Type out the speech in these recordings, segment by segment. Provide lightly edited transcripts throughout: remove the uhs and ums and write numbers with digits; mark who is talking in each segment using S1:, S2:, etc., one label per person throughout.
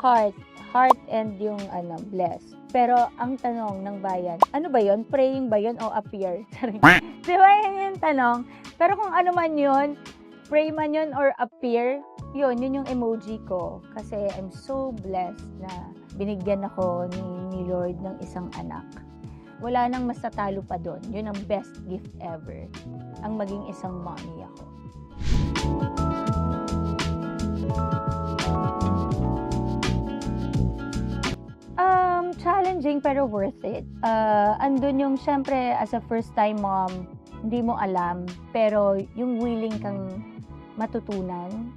S1: Heart and yung bless. Pero ang tanong ng bayan, ano ba yon? Praying ba yon o appear? Di ba yun yung tanong? Pero kung ano man yun, pray man yun or appear, yun yung emoji ko. Kasi I'm so blessed na binigyan ako ni Lord ng isang anak. Wala nang mas tatalo pa doon. Yun ang best gift ever. Ang maging isang mommy ako. Challenging pero worth it. Andun yung syempre as a first time mom, hindi mo alam, pero yung willing kang matutunan,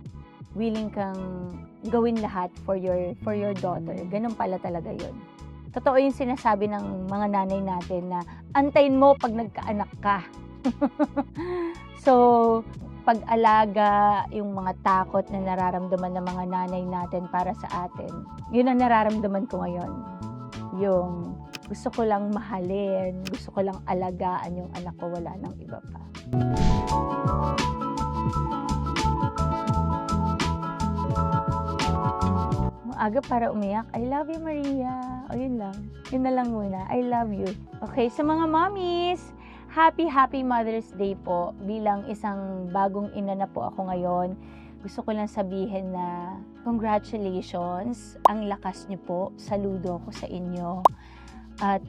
S1: willing kang gawin lahat for your daughter. Ganun pala talaga yun. Totoo yung sinasabi ng mga nanay natin na antayin mo pag nagkaanak ka. So, pag-alaga, yung mga takot na nararamdaman ng mga nanay natin para sa atin, yun ang nararamdaman ko ngayon. Yung gusto ko lang mahalin, gusto ko lang alagaan yung anak ko, wala nang iba pa. Aga para umiyak, I love you, Maria. O yun lang. Yun na lang muna. I love you. Okay, sa mga mommies, happy Mother's Day po. Bilang isang bagong ina na po ako ngayon, gusto ko lang sabihin na congratulations. Ang lakas niyo po. Saludo ko sa inyo. At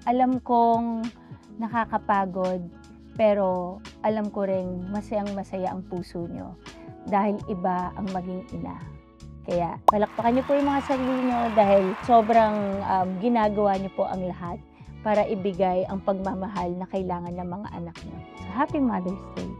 S1: alam kong nakakapagod, pero alam ko rin masayang-masaya ang puso niyo. Dahil iba ang maging ina. Kaya palakpakan niyo po yung mga sarili niyo dahil sobrang ginagawa niyo po ang lahat para ibigay ang pagmamahal na kailangan ng mga anak niyo. So, happy Mother's Day!